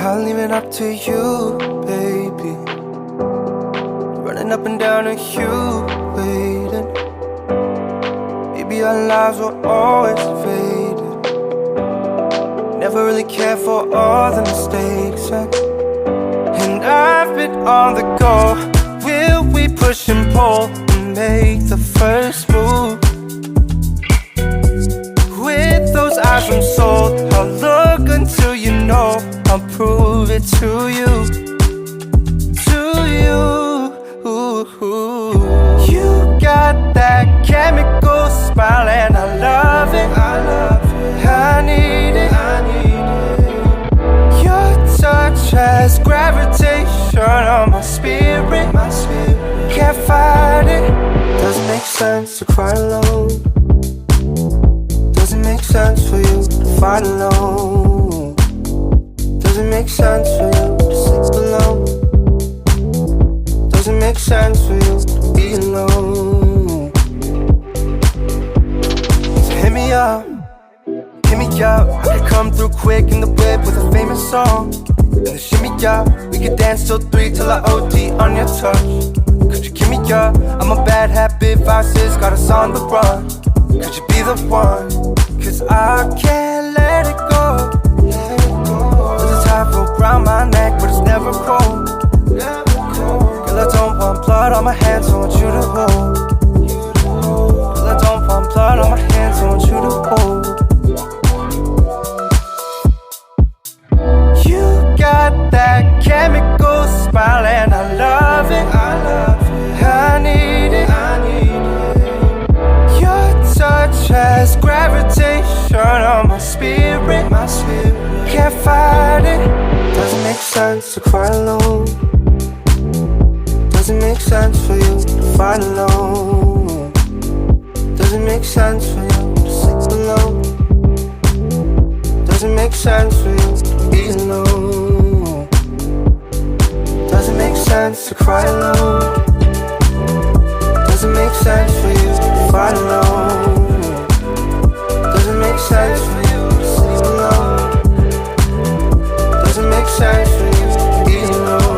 I'll leave it up to you, baby. Running up and down and you waiting. Maybe our lives were always faded. Never really cared for all the mistakes, and I've been on the go. Will we push and pull and make the first move? With those eyes I'm sold, I'll look until you know. I'll prove it to you, to you. You got that chemical smile and I love it, I love it. I need it, I need it. Your touch has gravitation on my spirit, my spirit. Can't fight it. Doesn't make sense to cry alone. Doesn't make sense for you to fight alone. Doesn't make sense for you to sleep alone. Doesn't make sense for you to be alone. So hit me up, hit me up. I could come through quick in the whip with a famous song. And the shimmy up, we could dance till 3 till I OD on your touch. Could you give me up? I'm a bad habit, vices, got us on the run. Could you be the one? Cause I can't let it go. There's a tightrope around my neck, but it's never cold. Girl, I don't want blood on my hands, I want you to hold. Girl, I don't want blood on my hands, I want you to hold. You got that chemical smile and I love it, I love it. I need it, I need it. Your touch has gravitation on my spirit, my spirit. Can't fight it. Doesn't make sense to cry alone. Doesn't make sense for you to fight alone. Doesn't make sense for you to sleep alone. Doesn't make sense for you to be alone. Doesn't make sense to cry alone. Doesn't make sense for you to fight alone. Doesn't make sense for you to sleep alone. Doesn't make sense for you to be alone.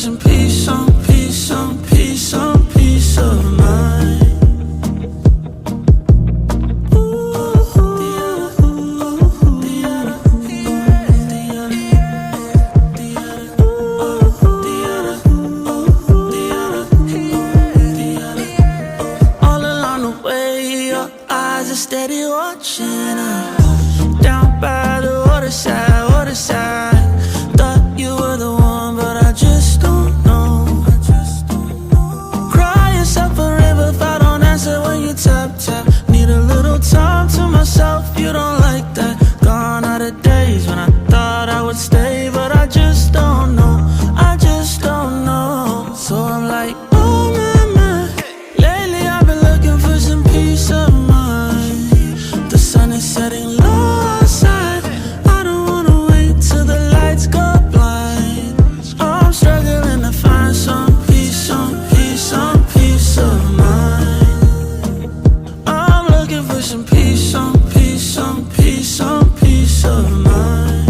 some peace, some peace, some peace, some peace of mind. Steady watching us down by the waterside, waterside. Thought you were the one, but I just don't know. Cry yourself a river if I don't answer when you tap, tap. Need a little time to myself, you don't like that. Gone are the days when I thought I would stay, but I just don't know, I just don't know. So I'm like, oh man, man. Lately I've been looking for some peace of mind. The sun is setting low outside. I don't wanna wait till the lights go blind. I'm struggling to find some peace, some peace, some peace of mind. I'm looking for some peace, some peace, some peace, some peace of mind.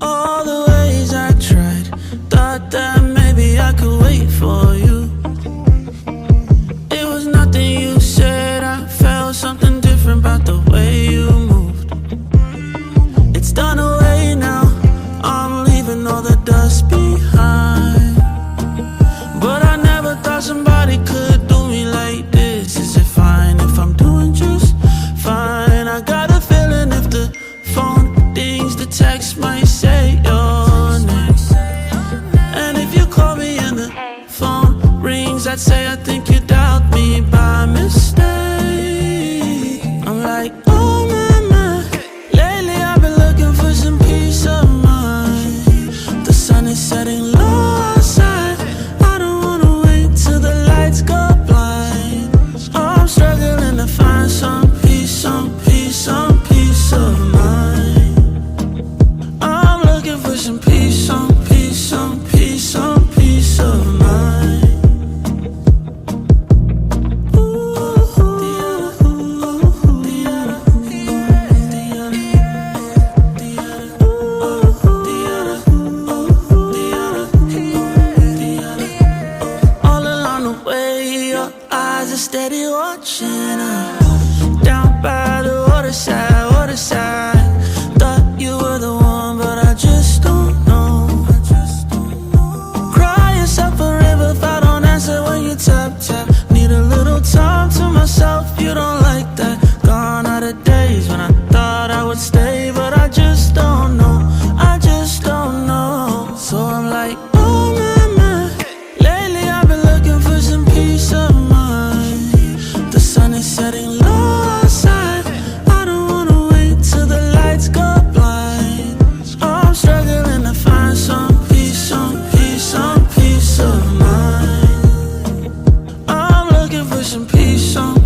All the ways I tried, thought that maybe I could wait for you. It was nothing you said, I felt something different about the way you moved. It's done away now, I'm leaving all the dust behind. But I never thought somebody could do me like this. Is it fine if I'm doing just fine? I got a feeling if the phone dings, the text might say your name. And if you call me and the phone rings, I'd say I think you doubt me by mistake. I'm like, oh man, man. Lately I've been looking for some peace of mind. The sun is setting low outside. I don't wanna wait till the lights go blind. I'm struggling to find some peace, some peace, some peace of mind. I'm looking for some peace, some peace, some peace, some peace of mind. All along the way, your eyes are steady watching us down by the waterside, waterside. Thought you were the one, but I just don't know. Cry yourself a river if I don't answer when you tap, tap. Need a little time to myself, you don't like that. Gone are the days when I thought I would stay, but I just don't know, I just don't know. So I'm like, oh man, man. Lately I've been looking for some peace of mind. The sun is setting low outside. I don't wanna wait till the lights go blind. I'm struggling to find some peace, some peace, some peace of mind. I'm looking for some peace, some